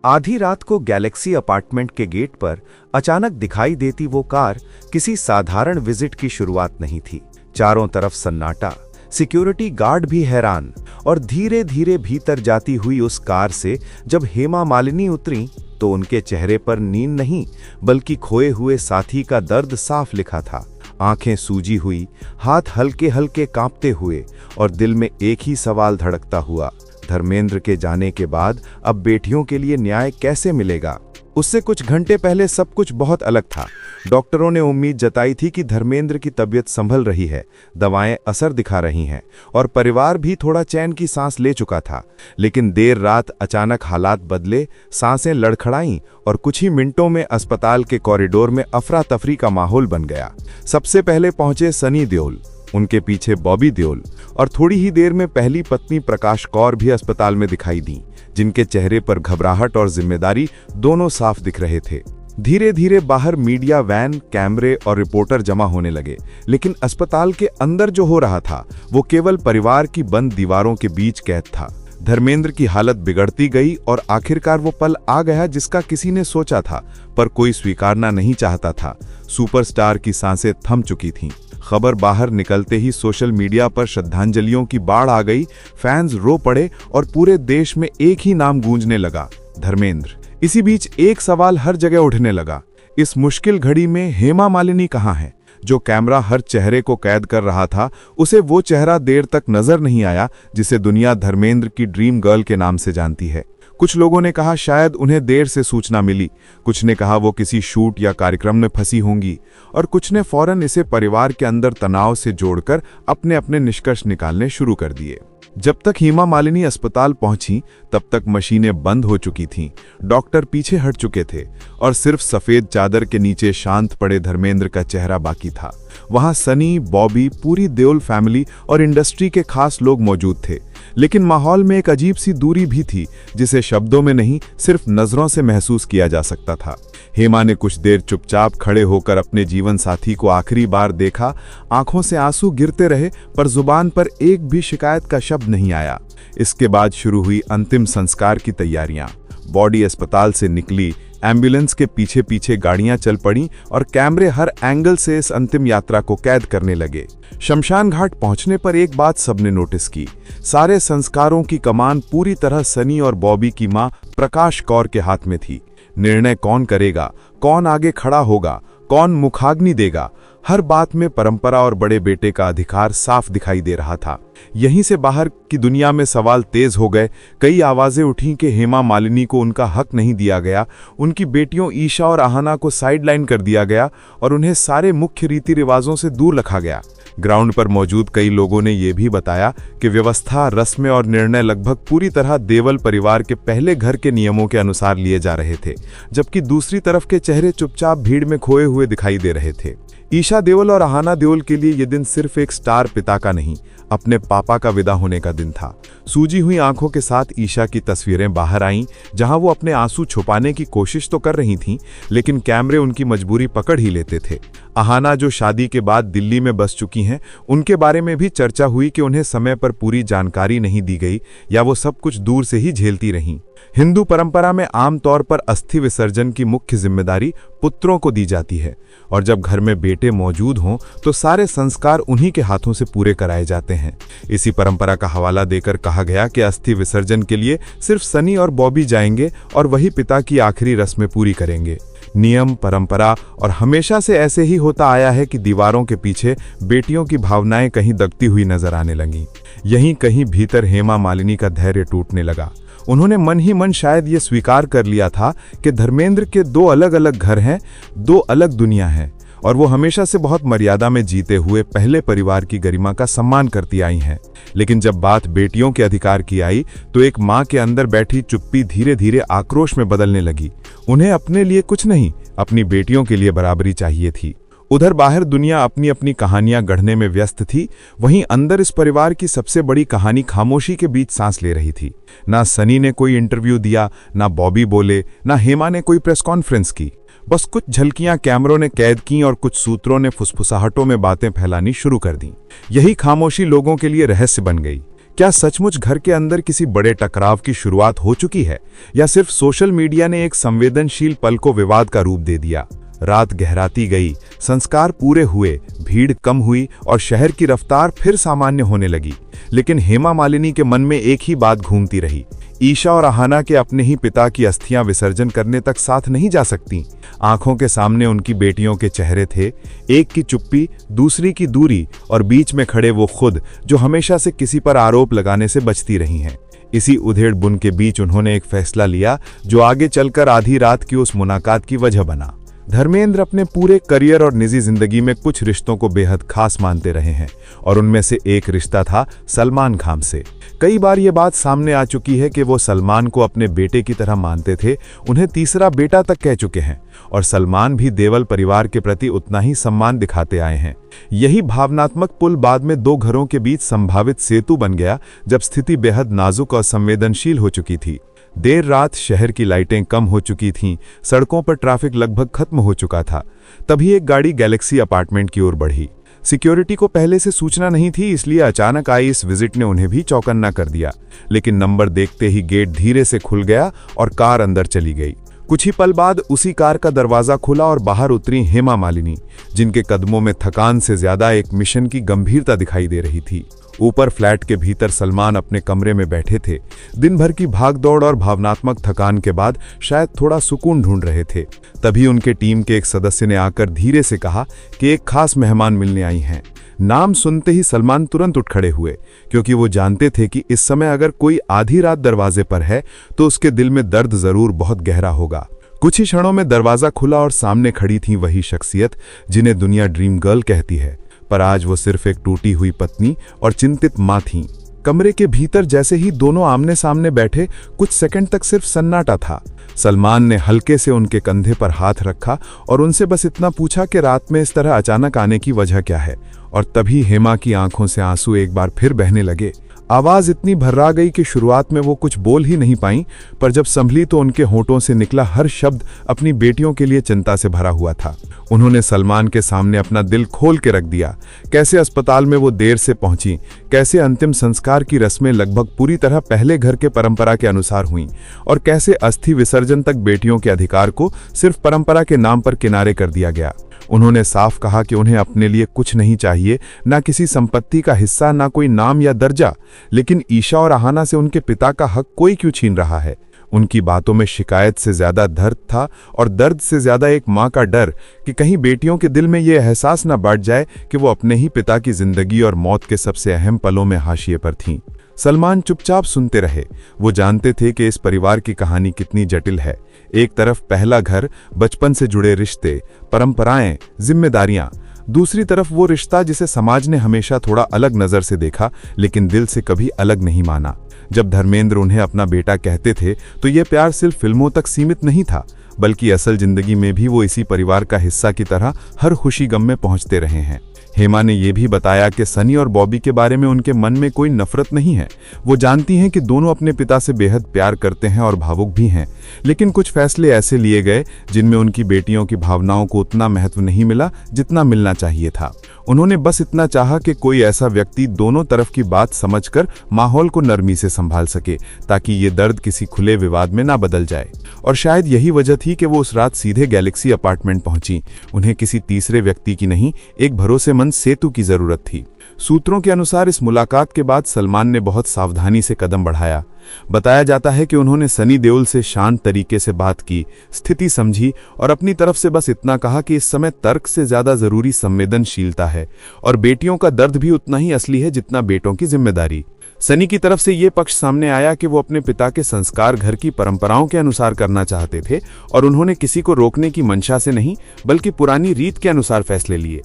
आधी रात को गैलेक्सी अपार्टमेंट के गेट पर अचानक दिखाई देती वो कार किसी साधारण विजिट की शुरुआत नहीं थी। चारों तरफ सन्नाटा, सिक्योरिटी गार्ड भी हैरान, और धीरे धीरे भीतर जाती हुई उस कार से जब हेमा मालिनी उतरी तो उनके चेहरे पर नींद नहीं बल्कि खोए हुए साथी का दर्द साफ लिखा था। आंखें सूजी हुई, हाथ हल्के हल्के कांपते हुए और दिल में एक ही सवाल धड़कता हुआ, धर्मेंद्र के जाने के बाद अब बेटियों के लिए न्याय कैसे मिलेगा। उससे कुछ घंटे पहले सब कुछ बहुत अलग था। डॉक्टरों ने उम्मीद जताई थी कि धर्मेंद्र की तबीयत संभल रही है, दवाएं असर दिखा रही हैं और परिवार भी थोड़ा चैन की सांस ले चुका था। लेकिन देर रात अचानक हालात बदले, सांसें लड़खड़ाईं और कुछ ही मिनटों में अस्पताल के कॉरिडोर में अफरा तफरी का माहौल बन गया। सबसे पहले पहुंचे सनी देओल, उनके पीछे बॉबी देओल और थोड़ी ही देर में पहली पत्नी प्रकाश कौर भी अस्पताल में दिखाई दी, जिनके चेहरे पर घबराहट और जिम्मेदारी दोनों साफ दिख रहे थे। धीरे धीरे बाहर मीडिया वैन, कैमरे और रिपोर्टर जमा होने लगे, लेकिन अस्पताल के अंदर जो हो रहा था वो केवल परिवार की बंद दीवारों के बीच कैद था। धर्मेंद्र की हालत बिगड़ती गई और आखिरकार वो पल आ गया जिसका किसी ने सोचा था पर कोई स्वीकारना नहीं चाहता था। सुपरस्टार की सांसें थम चुकी थीं। खबर बाहर निकलते ही सोशल मीडिया पर श्रद्धांजलियों की बाढ़ आ गई, फैंस रो पड़े और पूरे देश में एक ही नाम गूंजने लगा, धर्मेंद्र। इसी बीच एक सवाल हर जगह उठने लगा, इस मुश्किल घड़ी में हेमा मालिनी कहाँ है? जो कैमरा हर चेहरे को कैद कर रहा था, उसे वो चेहरा देर तक नजर नहीं आया जिसे दुनिया धर्मेंद्र की ड्रीम गर्ल के नाम से जानती है। कुछ लोगों ने कहा शायद उन्हें देर से सूचना मिली, कुछ ने कहा वो किसी शूट या कार्यक्रम में फंसी होंगी और कुछ ने फौरन इसे परिवार के अंदर तनाव से जोड़कर अपने अपने निष्कर्ष निकालने शुरू कर दिए। जब तक हेमा मालिनी अस्पताल पहुंची तब तक मशीनें बंद हो चुकी थीं, डॉक्टर पीछे हट चुके थे और सिर्फ सफेद चादर के नीचे शांत पड़े धर्मेंद्र का चेहरा बाकी था। वहां सनी, बॉबी, पूरी देओल फैमिली और इंडस्ट्री के खास लोग मौजूद थे, लेकिन माहौल में एक अजीब सी दूरी भी थी जिसे शब्दों में नहीं सिर्फ नजरों से महसूस किया जा सकता था। हेमा ने कुछ देर चुपचाप खड़े होकर अपने जीवन साथी को आखिरी बार देखा। आंखों से आंसू गिरते रहे पर जुबान पर एक भी शिकायत का शब्द नहीं आया। इसके बाद शुरू हुई अंतिम संस्कार की तैयारियां। बॉडी अस्पताल से निकली, एम्बुलेंस के पीछे पीछे गाड़ियां चल पड़ी और कैमरे हर एंगल से इस अंतिम यात्रा को कैद करने लगे। शमशान घाट पहुंचने पर एक बात सबने नोटिस की, सारे संस्कारों की कमान पूरी तरह सनी और बॉबी की मां प्रकाश कौर के हाथ में थी। निर्णय कौन करेगा, कौन आगे खड़ा होगा, कौन मुखाग्नि देगा, हर बात में परंपरा और बड़े बेटे का अधिकार साफ दिखाई दे रहा था। यहीं से बाहर की दुनिया में सवाल तेज हो गए। कई आवाजें उठीं कि हेमा मालिनी को उनका हक नहीं दिया गया, उनकी बेटियों ईशा और आहाना को साइडलाइन कर दिया गया और उन्हें सारे मुख्य रीति रिवाजों से दूर रखा गया। ग्राउंड पर मौजूद कई लोगों ने यह भी बताया कि व्यवस्था, रस्में और निर्णय लगभग पूरी तरह देवल परिवार के पहले घर के नियमों के अनुसार लिए जा रहे थे, जबकि दूसरी तरफ के चेहरे चुपचाप भीड़ में खोए हुए दिखाई दे रहे थे। ईशा देओल और आहाना देओल के लिए यह दिन सिर्फ एक स्टार पिता का नहीं, अपने पापा का विदा होने का दिन था। सूजी हुई आंखों के साथ ईशा की तस्वीरें बाहर आईं, जहां वो अपने आंसू छुपाने की कोशिश तो कर रही थीं, लेकिन कैमरे उनकी मजबूरी पकड़ ही लेते थे। आहाना, जो शादी के बाद दिल्ली में बस चुकी हैं, उनके बारे में भी चर्चा हुई कि उन्हें समय पर पूरी जानकारी नहीं दी गई या वो सब कुछ दूर से ही झेलती रहीं। हिंदू परंपरा में आमतौर पर अस्थि विसर्जन की मुख्य जिम्मेदारी पुत्रों को दी जाती है और जब घर में बेटे मौजूद हों तो सारे संस्कार उन्हीं के हाथों से पूरे कराए जाते हैं। इसी परंपरा का हवाला देकर कहा गया कि अस्थि विसर्जन के लिए सिर्फ सनी और बॉबी जाएंगे और वही पिता की आखिरी रस्में पूरी करेंगे। नियम, परंपरा और हमेशा से ऐसे ही होता आया है कि दीवारों के पीछे बेटियों की भावनाएं कहीं दबती हुई नजर आने लगीं। यहीं कहीं भीतर हेमा मालिनी का धैर्य टूटने लगा। उन्होंने मन ही मन शायद ये स्वीकार कर लिया था कि धर्मेंद्र के दो अलग अलग घर हैं, दो अलग दुनिया हैं और वो हमेशा से बहुत मर्यादा में जीते हुए पहले परिवार की गरिमा का सम्मान करती आई हैं। लेकिन जब बात बेटियों के अधिकार की आई तो एक माँ के अंदर बैठी चुप्पी धीरे धीरे आक्रोश में बदलने लगी। उन्हें अपने लिए कुछ नहीं, अपनी बेटियों के लिए बराबरी चाहिए थी। उधर बाहर दुनिया अपनी अपनी कहानियां गढ़ने में व्यस्त थी, वहीं अंदर इस परिवार की सबसे बड़ी कहानी खामोशी के बीच सांस ले रही थी। ना सनी ने कोई इंटरव्यू दिया, ना बॉबी बोले, ना हेमा ने कोई प्रेस कॉन्फ्रेंस की। बस कुछ झलकियां कैमरों ने कैद की और कुछ सूत्रों ने फुसफुसाहटों में बातें फैलानी शुरू कर दी। यही खामोशी लोगों के लिए रहस्य बन गई। क्या सचमुच घर के अंदर किसी बड़े टकराव की शुरुआत हो चुकी है, या सिर्फ सोशल मीडिया ने एक संवेदनशील पल को विवाद का रूप दे दिया? रात गहराती गई, संस्कार पूरे हुए, भीड़ कम हुई और शहर की रफ्तार फिर सामान्य होने लगी। लेकिन हेमा मालिनी के मन में एक ही बात घूमती रही। ईशा और आहाना के अपने ही पिता की अस्थियां विसर्जन करने तक साथ नहीं जा सकती। आंखों के सामने उनकी बेटियों के चेहरे थे, एक की चुप्पी, दूसरी की दूरी और बीच में खड़े वो खुद, जो हमेशा से किसी पर आरोप लगाने से बचती रही हैं। इसी उधेड़ बुन के बीच उन्होंने एक फैसला लिया जो आगे चलकर आधी रात की उस मुलाकात की वजह बना। धर्मेंद्र अपने पूरे करियर और निजी जिंदगी में कुछ रिश्तों को बेहद खास मानते रहे हैं और उनमें से एक रिश्ता था सलमान खान से। कई बार ये बात सामने आ चुकी है कि वो सलमान को अपने बेटे की तरह मानते थे, उन्हें तीसरा बेटा तक कह चुके हैं और सलमान भी देवल परिवार के प्रति उतना ही सम्मान दिखाते आए हैं। यही भावनात्मक पुल बाद में दो घरों के बीच संभावित सेतु बन गया जब स्थिति बेहद नाजुक और संवेदनशील हो चुकी थी। देर रात शहर की लाइटें कम हो चुकी थीं, सड़कों पर ट्रैफिक लगभग खत्म हो चुका था। तभी एक गाड़ी गैलेक्सी अपार्टमेंट की ओर बढ़ी। सिक्योरिटी को पहले से सूचना नहीं थी, इसलिए अचानक आई इस विजिट ने उन्हें भी चौकन्ना कर दिया। लेकिन नंबर देखते ही गेट धीरे से खुल गया और कार अंदर चली गई। कुछ ही पल बाद उसी कार का दरवाजा खुला और बाहर उतरी हेमा मालिनी, जिनके कदमों में थकान से ज्यादा एक मिशन की गंभीरता दिखाई दे रही थी। ऊपर फ्लैट के भीतर सलमान अपने कमरे में बैठे थे। दिन भर की भागदौड़ और भावनात्मक थकान के बाद शायद थोड़ा सुकून ढूंढ रहे थे। तभी उनके टीम के एक सदस्य ने आकर धीरे से कहा कि एक खास मेहमान मिलने आई हैं। नाम सुनते ही सलमान तुरंत उठ खड़े हुए, क्योंकि वो जानते थे कि इस समय अगर कोई आधी रात दरवाजे पर है तो उसके दिल में दर्द जरूर बहुत गहरा होगा। कुछ ही क्षणों में दरवाजा खुला और सामने खड़ी थी वही शख्सियत जिन्हें दुनिया ड्रीम गर्ल कहती है, पर आज वो सिर्फ एक टूटी हुई पत्नी और चिंतित मां थीं। कमरे के भीतर जैसे ही दोनों आमने सामने बैठे, कुछ सेकंड तक सिर्फ सन्नाटा था। सलमान ने हल्के से उनके कंधे पर हाथ रखा और उनसे बस इतना पूछा कि रात में इस तरह अचानक आने की वजह क्या है। और तभी हेमा की आंखों से आंसू एक बार फिर बहने लगे। आवाज इतनी भर्रा गई कि शुरुआत में वो कुछ बोल ही नहीं पाई, पर जब संभली तो उनके होंठों से निकला हर शब्द अपनी बेटियों के लिए चिंता से भरा हुआ था। उन्होंने सलमान के सामने अपना दिल खोल के रख दिया। कैसे अस्पताल में वो देर से पहुंची, कैसे अंतिम संस्कार की रस्में लगभग पूरी तरह पहले घर के परंपरा के अनुसार हुईं, और कैसे अस्थि विसर्जन तक बेटियों के अधिकार को सिर्फ परंपरा के नाम पर किनारे कर दिया गया। उन्होंने साफ कहा कि उन्हें अपने लिए कुछ नहीं चाहिए, ना किसी संपत्ति का हिस्सा, ना कोई नाम या दर्जा, लेकिन ईशा और आहाना से उनके पिता का हक कोई क्यों छीन रहा है। उनकी बातों में शिकायत से ज्यादा दर्द था, और दर्द से ज्यादा एक मां का डर कि कहीं बेटियों के दिल में यह एहसास न बढ़ जाए कि वो अपने ही पिता की जिंदगी और मौत के सबसे अहम पलों में हाशिए पर थीं। सलमान चुपचाप सुनते रहे। वो जानते थे कि इस परिवार की कहानी कितनी जटिल है। एक तरफ पहला घर, बचपन से जुड़े रिश्ते, परंपराएं, जिम्मेदारियां, दूसरी तरफ वो रिश्ता जिसे समाज ने हमेशा थोड़ा अलग नजर से देखा, लेकिन दिल से कभी अलग नहीं माना। जब धर्मेंद्र उन्हें अपना बेटा कहते थे तो यह प्यार सिर्फ फिल्मों तक सीमित नहीं था, बल्कि असल जिंदगी में भी वो इसी परिवार का हिस्सा की तरह हर खुशी गम में पहुंचते रहे हैं। हेमा ने यह भी बताया कि सनी और बॉबी के बारे में उनके मन में कोई नफरत नहीं है। वो जानती हैं कि दोनों अपने पिता से बेहद प्यार करते हैं और भावुक भी हैं, लेकिन कुछ फैसले ऐसे लिए गए जिनमें उनकी बेटियों की भावनाओं को उतना महत्व नहीं मिला जितना मिलना चाहिए था। उन्होंने बस इतना चाहा कि कोई ऐसा व्यक्ति दोनों तरफ की बात समझकर माहौल को नरमी से संभाल सके, ताकि ये दर्द किसी खुले विवाद में ना बदल जाए। और शायद यही वजह थी कि वो उस रात सीधे गैलेक्सी अपार्टमेंट पहुंची। उन्हें किसी तीसरे व्यक्ति की नहीं, एक भरोसेमंद सेतु की जरूरत थी। सूत्रों के अनुसार इस मुलाकात के बाद सलमान ने बहुत सावधानी से कदम बढ़ाया। बताया जाता है कि उन्होंने सनी देओल से शांत तरीके से बात की, स्थिति समझी और अपनी तरफ से बस इतना कहा कि इस समय तर्क से ज्यादा जरूरी संवेदनशीलता है, और बेटियों का दर्द भी उतना ही असली है जितना बेटों की जिम्मेदारी। सनी की तरफ से ये पक्ष सामने आया कि वो अपने पिता के संस्कार घर की परंपराओं के अनुसार करना चाहते थे, और उन्होंने किसी को रोकने की मंशा से नहीं, बल्कि पुरानी रीत के अनुसार फैसले लिए।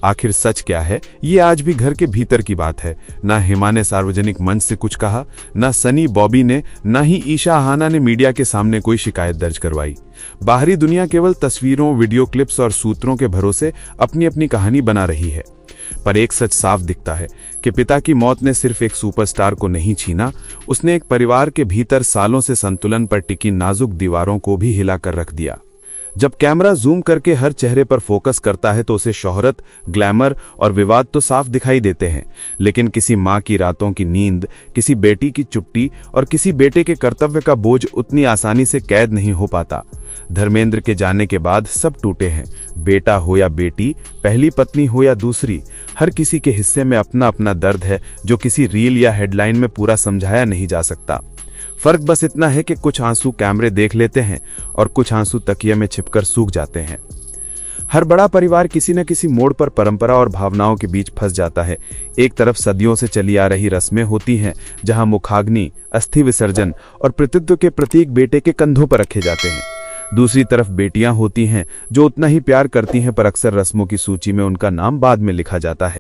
आखिर सच क्या है, ये आज भी घर के भीतर की बात है। ना हेमा ने सार्वजनिक मंच से कुछ कहा, ना सनी बॉबी ने, ना ही ईशा आहाना ने मीडिया के सामने कोई शिकायत दर्ज करवाई। बाहरी दुनिया केवल तस्वीरों, वीडियो क्लिप्स और सूत्रों के भरोसे अपनी अपनी कहानी बना रही है। पर एक सच साफ दिखता है कि पिता की मौत ने सिर्फ एक सुपरस्टार को नहीं छीना, उसने एक परिवार के भीतर सालों से संतुलन पर टिकी नाजुक दीवारों को भी हिलाकर रख दिया। जब कैमरा जूम करके हर चेहरे पर फोकस करता है तो उसे शोहरत, ग्लैमर और विवाद तो साफ दिखाई देते हैं, लेकिन किसी माँ की रातों की नींद, किसी बेटी की चुप्पी और किसी बेटे के कर्तव्य का बोझ उतनी आसानी से कैद नहीं हो पाता। धर्मेंद्र के जाने के बाद सब टूटे हैं। बेटा हो या बेटी, पहली पत्नी हो या दूसरी, हर किसी के हिस्से में अपना अपना दर्द है जो किसी रील या हेडलाइन में पूरा समझाया नहीं जा सकता। फर्क बस इतना है कि कुछ आंसू कैमरे देख लेते हैं और कुछ आंसू तकिए में छिपकर सूख जाते हैं। हर बड़ा परिवार किसी न किसी मोड़ पर परंपरा और भावनाओं के बीच फंस जाता है। एक तरफ सदियों से चली आ रही रस्में होती हैं, जहां मुखाग्नि, अस्थि विसर्जन और पितृत्व के प्रतीक बेटे के कंधों पर रखे जाते हैं। दूसरी तरफ बेटियां होती हैं जो उतना ही प्यार करती हैं, पर अक्सर रस्मों की सूची में उनका नाम बाद में लिखा जाता है।